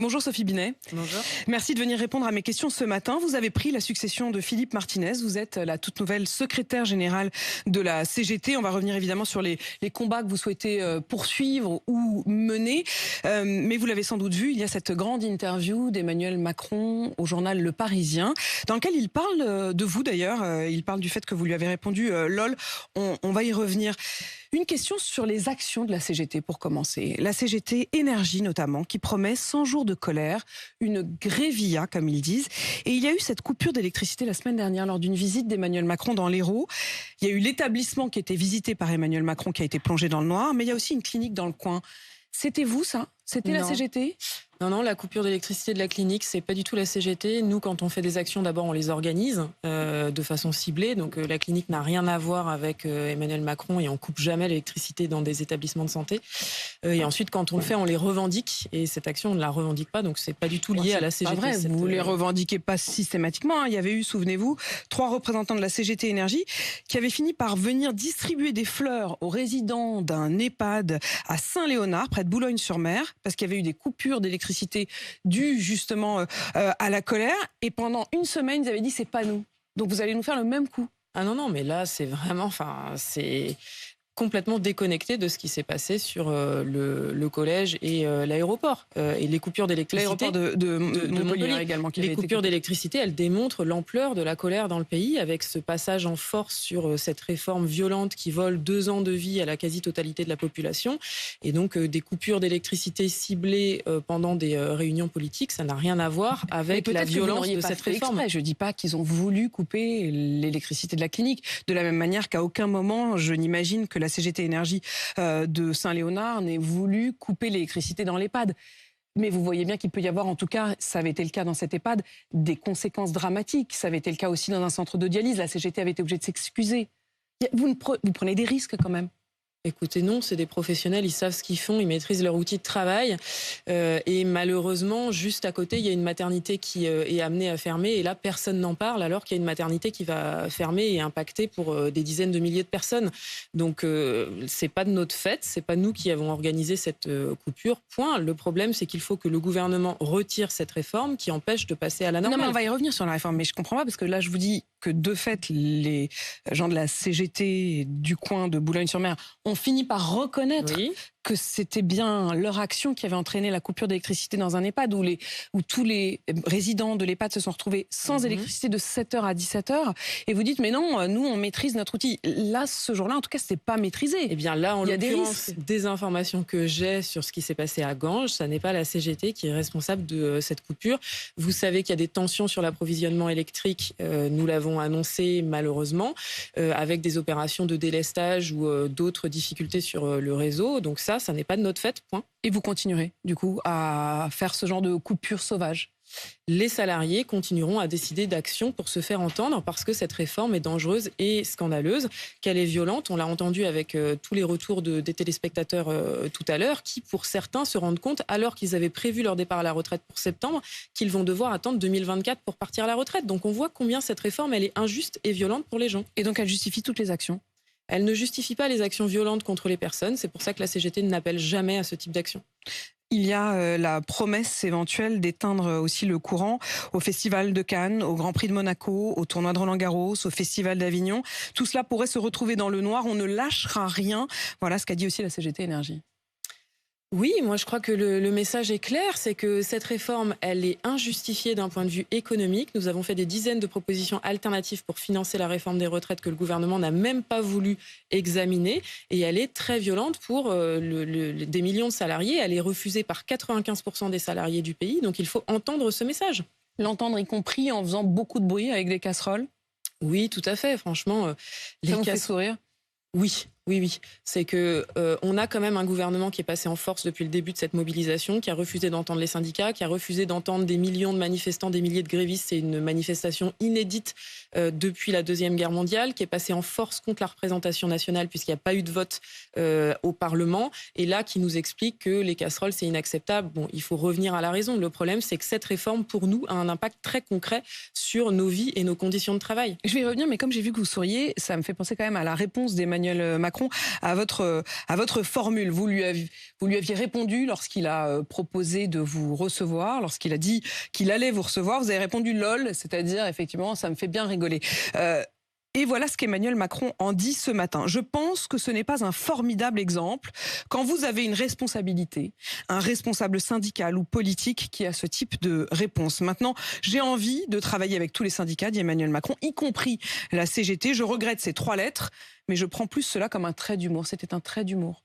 Bonjour Sophie Binet. Bonjour. Merci de venir répondre à mes questions ce matin. Vous avez pris la succession de Philippe Martinez. Vous êtes la toute nouvelle secrétaire générale de la CGT. On va revenir évidemment sur les combats que vous souhaitez poursuivre ou mener. Mais vous l'avez sans doute vu, il y a cette grande interview d'Emmanuel Macron au journal Le Parisien, dans lequel il parle de vous d'ailleurs. Il parle du fait que vous lui avez répondu lol. On va y revenir. Une question sur les actions de la CGT pour commencer. La CGT Énergie notamment, qui promet 100 jours de colère, une grévilla comme ils disent. Et il y a eu cette coupure d'électricité la semaine dernière lors d'une visite d'Emmanuel Macron dans l'Hérault. Il y a eu l'établissement qui a été visité par Emmanuel Macron qui a été plongé dans le noir, mais il y a aussi une clinique dans le coin. C'était vous ça? C'était la CGT? Non, la coupure d'électricité de la clinique, c'est pas du tout la CGT. Nous, quand on fait des actions, d'abord, on les organise de façon ciblée. Donc, la clinique n'a rien à voir avec Emmanuel Macron et on coupe jamais l'électricité dans des établissements de santé. Et ensuite, quand on le fait, on les revendique. Et cette action, on ne la revendique pas. Donc, c'est pas du tout lié à la CGT. Pas vrai, vous les revendiquez pas systématiquement. Il y avait eu, souvenez-vous, 3 représentants de la CGT Énergie qui avaient fini par venir distribuer des fleurs aux résidents d'un EHPAD à Saint-Léonard, près de Boulogne-sur-Mer, parce qu'il y avait eu des coupures d'électricité due justement à la colère. Et pendant une semaine, ils avaient dit c'est pas nous. Donc vous allez nous faire le même coup. Ah non, mais là, c'est vraiment... c'est complètement déconnecté de ce qui s'est passé sur le collège et l'aéroport. Et les coupures d'électricité... L'aéroport de Montpellier également. Les coupures d'électricité, elles démontrent l'ampleur de la colère dans le pays, avec ce passage en force sur cette réforme violente qui vole 2 ans de vie à la quasi-totalité de la population. Et donc, des coupures d'électricité ciblées pendant des réunions politiques, ça n'a rien à voir avec la violence de cette réforme. Exprès. Je ne dis pas qu'ils ont voulu couper l'électricité de la clinique. De la même manière qu'à aucun moment, je n'imagine que la CGT Énergie de Saint-Léonard n'ait voulu couper l'électricité dans l'EHPAD. Mais vous voyez bien qu'il peut y avoir, en tout cas, ça avait été le cas dans cet EHPAD, des conséquences dramatiques. Ça avait été le cas aussi dans un centre de dialyse. La CGT avait été obligée de s'excuser. Vous prenez des risques quand même. Écoutez, non, c'est des professionnels, ils savent ce qu'ils font, ils maîtrisent leur outil de travail. Et malheureusement, juste à côté, il y a une maternité qui est amenée à fermer. Et là, personne n'en parle, alors qu'il y a une maternité qui va fermer et impacter pour des dizaines de milliers de personnes. Donc, c'est pas de notre fait, c'est pas nous qui avons organisé cette coupure. Point. Le problème, c'est qu'il faut que le gouvernement retire cette réforme qui empêche de passer à la normale. Non, mais on va y revenir sur la réforme. Mais je comprends pas, parce que là, je vous dis que de fait, les gens de la CGT du coin de Boulogne-sur-Mer ont fini par reconnaître que c'était bien leur action qui avait entraîné la coupure d'électricité dans un EHPAD où tous les résidents de l'EHPAD se sont retrouvés sans électricité de 7h à 17h. Et vous dites, mais non, nous, on maîtrise notre outil. Là, ce jour-là, en tout cas, c'était pas maîtrisé. Eh bien là, en l'occurrence, des informations que j'ai sur ce qui s'est passé à Ganges, ça n'est pas la CGT qui est responsable de cette coupure. Vous savez qu'il y a des tensions sur l'approvisionnement électrique. Nous l'avons annoncé malheureusement, avec des opérations de délestage ou d'autres difficultés sur le réseau. Donc ça n'est pas de notre fait, point. Et vous continuerez, du coup, à faire ce genre de coupure sauvage? Les salariés continueront à décider d'actions pour se faire entendre, parce que cette réforme est dangereuse et scandaleuse, qu'elle est violente. On l'a entendu avec tous les retours des téléspectateurs tout à l'heure, qui pour certains se rendent compte, alors qu'ils avaient prévu leur départ à la retraite pour septembre, qu'ils vont devoir attendre 2024 pour partir à la retraite. Donc on voit combien cette réforme, elle est injuste et violente pour les gens. Et donc elle justifie toutes les actions? Elle ne justifie pas les actions violentes contre les personnes. C'est pour ça que la CGT n'appelle jamais à ce type d'action. Il y a la promesse éventuelle d'éteindre aussi le courant au Festival de Cannes, au Grand Prix de Monaco, au tournoi de Roland-Garros, au Festival d'Avignon. Tout cela pourrait se retrouver dans le noir. On ne lâchera rien. Voilà ce qu'a dit aussi la CGT Énergie. Oui, moi je crois que le message est clair, c'est que cette réforme, elle est injustifiée d'un point de vue économique. Nous avons fait des dizaines de propositions alternatives pour financer la réforme des retraites que le gouvernement n'a même pas voulu examiner. Et elle est très violente pour des millions de salariés. Elle est refusée par 95% des salariés du pays. Donc il faut entendre ce message. L'entendre y compris en faisant beaucoup de bruit avec des casseroles? Oui, tout à fait. Franchement, ça vous fait sourire? Oui. C'est que on a quand même un gouvernement qui est passé en force depuis le début de cette mobilisation, qui a refusé d'entendre les syndicats, qui a refusé d'entendre des millions de manifestants, des milliers de grévistes. C'est une manifestation inédite depuis la Deuxième Guerre mondiale, qui est passée en force contre la représentation nationale puisqu'il n'y a pas eu de vote au Parlement. Et là, qui nous explique que les casseroles, c'est inacceptable. Bon, il faut revenir à la raison. Le problème, c'est que cette réforme, pour nous, a un impact très concret sur nos vies et nos conditions de travail. Je vais y revenir, mais comme j'ai vu que vous souriez, ça me fait penser quand même à la réponse d'Emmanuel Macron Macron à votre formule. Vous lui aviez répondu lorsqu'il a proposé de vous recevoir, lorsqu'il a dit qu'il allait vous recevoir. Vous avez répondu lol, c'est-à-dire effectivement ça me fait bien rigoler. Et voilà ce qu'Emmanuel Macron en dit ce matin. Je pense que ce n'est pas un formidable exemple quand vous avez une responsabilité, un responsable syndical ou politique qui a ce type de réponse. Maintenant, j'ai envie de travailler avec tous les syndicats, dit Emmanuel Macron, y compris la CGT. Je regrette ces 3 lettres, mais je prends plus cela comme un trait d'humour. C'était un trait d'humour.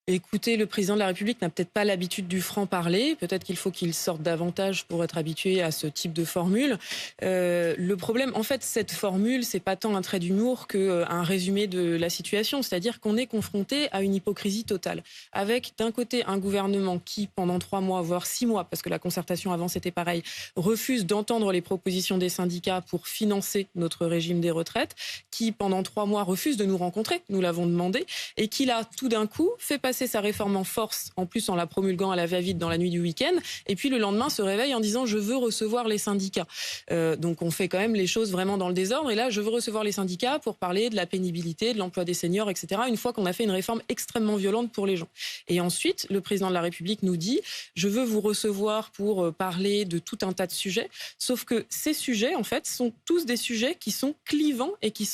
Écoutez, le président de la République n'a peut-être pas l'habitude du franc-parler. Peut-être qu'il faut qu'il sorte davantage pour être habitué à ce type de formule. Le problème, en fait, cette formule, c'est pas tant un trait d'humour qu'un résumé de la situation. C'est-à-dire qu'on est confronté à une hypocrisie totale. Avec, d'un côté, un gouvernement qui, pendant 3 mois, voire 6 mois, parce que la concertation avant c'était pareil, refuse d'entendre les propositions des syndicats pour financer notre régime des retraites, qui, pendant 3 mois, refuse de nous rencontrer. Nous l'avons demandé. Et qui, là, tout d'un coup, fait passer sa réforme en force, en plus en la promulguant à la va-vite dans la nuit du week-end, et puis le lendemain se réveille en disant je veux recevoir les syndicats. Donc on fait quand même les choses vraiment dans le désordre, et là je veux recevoir les syndicats pour parler de la pénibilité, de l'emploi des seniors, etc., une fois qu'on a fait une réforme extrêmement violente pour les gens. Et ensuite, le président de la République nous dit je veux vous recevoir pour parler de tout un tas de sujets, sauf que ces sujets, en fait, sont tous des sujets qui sont clivants et qui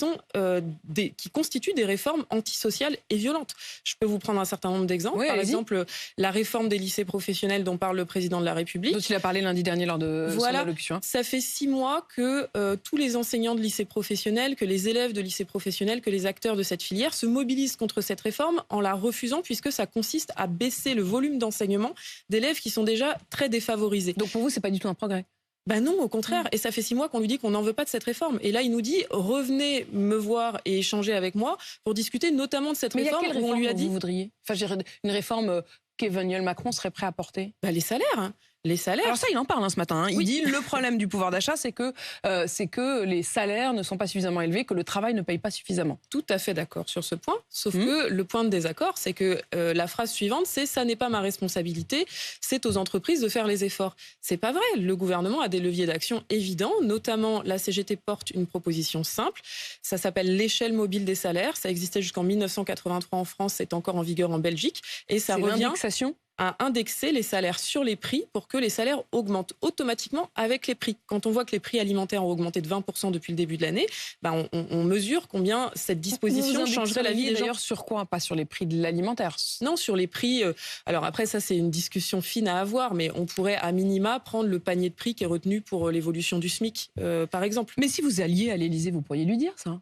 constituent des réformes antisociales et violentes. Je peux vous prendre un certain nombre d'exemples. Oui, par exemple, la réforme des lycées professionnels dont parle le président de la République. Dont il a parlé lundi dernier lors de son allocution. Ça fait 6 mois que tous les enseignants de lycées professionnels, que les élèves de lycées professionnels, que les acteurs de cette filière se mobilisent contre cette réforme en la refusant, puisque ça consiste à baisser le volume d'enseignement d'élèves qui sont déjà très défavorisés. Donc pour vous, c'est pas du tout un progrès? Ben non, au contraire. Et ça fait 6 mois qu'on lui dit qu'on n'en veut pas de cette réforme. Et là, il nous dit revenez me voir et échanger avec moi pour discuter notamment de cette réforme. Mais où on lui a dit vous voudriez, enfin, une réforme qu'Emmanuel Macron serait prêt à porter? Les salaires. Hein. Les salaires. Alors ça, il en parle ce matin. Il oui. dit le problème du pouvoir d'achat, c'est que les salaires ne sont pas suffisamment élevés, que le travail ne paye pas suffisamment. Tout à fait d'accord sur ce point. Sauf que le point de désaccord, c'est que la phrase suivante, c'est ça n'est pas ma responsabilité, c'est aux entreprises de faire les efforts. C'est pas vrai. Le gouvernement a des leviers d'action évidents, notamment la CGT porte une proposition simple. Ça s'appelle l'échelle mobile des salaires. Ça existait jusqu'en 1983 en France, c'est encore en vigueur en Belgique, et ça revient l'indexation à indexer les salaires sur les prix pour que les salaires augmentent automatiquement avec les prix. Quand on voit que les prix alimentaires ont augmenté de 20% depuis le début de l'année, on mesure combien cette disposition changerait la vie des gens. D'ailleurs, sur quoi? Pas sur les prix de l'alimentaire? Non, sur les prix. Alors après, ça, c'est une discussion fine à avoir, mais on pourrait à minima prendre le panier de prix qui est retenu pour l'évolution du SMIC, par exemple. Mais si vous alliez à l'Élysée, vous pourriez lui dire ça?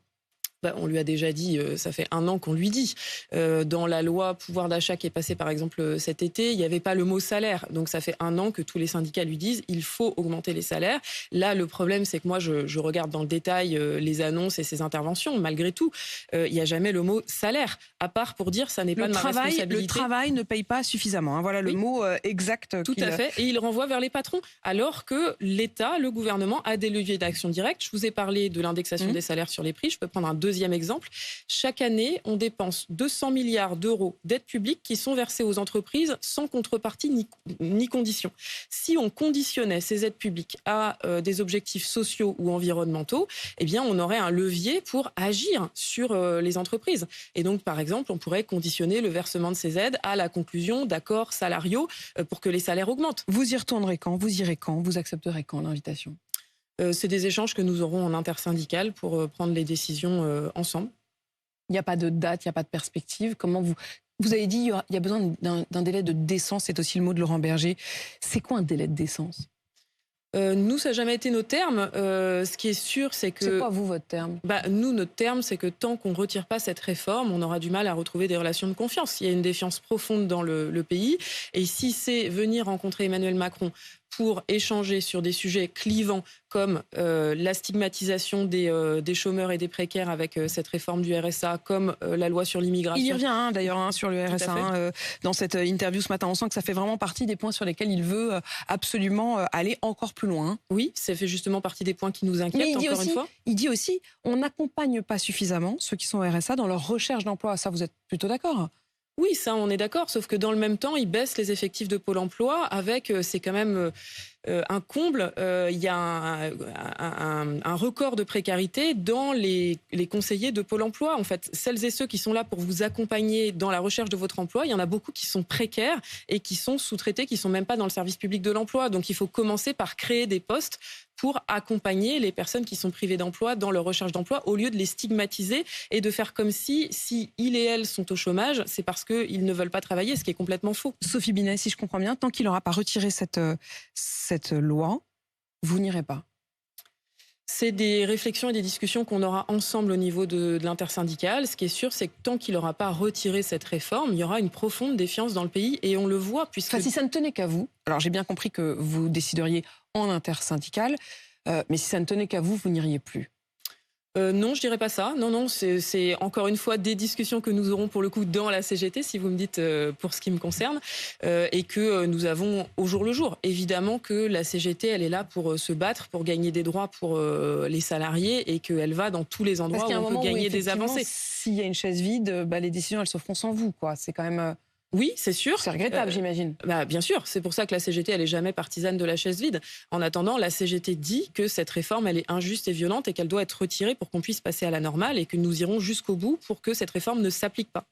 On lui a déjà dit, ça fait 1 an qu'on lui dit. Dans la loi pouvoir d'achat qui est passée par exemple cet été, il n'y avait pas le mot salaire. Donc ça fait 1 an que tous les syndicats lui disent il faut augmenter les salaires. Là, le problème, c'est que moi, je regarde dans le détail les annonces et ses interventions. Malgré tout, il n'y a jamais le mot salaire, à part pour dire ça n'est pas de ma responsabilité. Le travail ne paye pas suffisamment. Hein. Voilà le mot exact. Tout à fait. Et il renvoie vers les patrons. Alors que l'État, le gouvernement, a des leviers d'action directe. Je vous ai parlé de l'indexation des salaires sur les prix. Je peux prendre un deuxième exemple. Chaque année, on dépense 200 milliards d'euros d'aides publiques qui sont versées aux entreprises sans contrepartie ni condition. Si on conditionnait ces aides publiques à des objectifs sociaux ou environnementaux, eh bien, on aurait un levier pour agir sur les entreprises. Et donc, par exemple, on pourrait conditionner le versement de ces aides à la conclusion d'accords salariaux pour que les salaires augmentent. Vous y retournerez quand? Vous irez quand? Vous accepterez quand l'invitation? C'est des échanges que nous aurons en intersyndical pour prendre les décisions ensemble. Il n'y a pas de date, il n'y a pas de perspective. Comment vous avez dit il y a besoin d'un délai de décence, c'est aussi le mot de Laurent Berger. C'est quoi un délai de décence? Nous, ça n'a jamais été nos termes. Ce qui est sûr, c'est que... C'est quoi, vous, votre terme? Nous, notre terme, c'est que tant qu'on ne retire pas cette réforme, on aura du mal à retrouver des relations de confiance. Il y a une défiance profonde dans le pays. Et si c'est venir rencontrer Emmanuel Macron pour échanger sur des sujets clivants comme la stigmatisation des chômeurs et des précaires avec cette réforme du RSA, comme la loi sur l'immigration. Il y revient d'ailleurs sur le RSA. Dans cette interview ce matin, on sent que ça fait vraiment partie des points sur lesquels il veut absolument aller encore plus loin. Oui, ça fait justement partie des points qui nous inquiètent, encore une fois. Il dit aussi, on n'accompagne pas suffisamment ceux qui sont au RSA dans leur recherche d'emploi. Ça, vous êtes plutôt d'accord? Oui, ça, on est d'accord. Sauf que dans le même temps, ils baissent les effectifs de Pôle emploi avec, c'est quand même un comble. Il y a un record de précarité dans les conseillers de Pôle emploi. En fait, celles et ceux qui sont là pour vous accompagner dans la recherche de votre emploi, il y en a beaucoup qui sont précaires et qui sont sous-traités, qui sont même pas dans le service public de l'emploi. Donc, il faut commencer par créer des postes pour accompagner les personnes qui sont privées d'emploi dans leur recherche d'emploi, au lieu de les stigmatiser et de faire comme si ils et elles sont au chômage, c'est parce qu'ils ne veulent pas travailler, ce qui est complètement faux. Sophie Binet, si je comprends bien, tant qu'il n'aura pas retiré cette loi, vous n'irez pas. C'est des réflexions et des discussions qu'on aura ensemble au niveau de l'intersyndicale. Ce qui est sûr, c'est que tant qu'il n'aura pas retiré cette réforme, il y aura une profonde défiance dans le pays et on le voit puisque... Enfin, si ça ne tenait qu'à vous, alors j'ai bien compris que vous décideriez en intersyndicale, mais si ça ne tenait qu'à vous, vous n'iriez plus. Non, je dirais pas ça. Non, c'est encore une fois des discussions que nous aurons pour le coup dans la CGT, si vous me dites pour ce qui me concerne, et que nous avons au jour le jour. Évidemment que la CGT, elle est là pour se battre, pour gagner des droits pour les salariés, et qu'elle va dans tous les endroits où on peut gagner des avancées. S'il y a une chaise vide, les décisions, elles se feront sans vous, quoi. C'est quand même... Oui, c'est sûr. C'est regrettable, j'imagine. Bien sûr, c'est pour ça que la CGT, elle est jamais partisane de la chaise vide. En attendant, la CGT dit que cette réforme, elle est injuste et violente et qu'elle doit être retirée pour qu'on puisse passer à la normale et que nous irons jusqu'au bout pour que cette réforme ne s'applique pas.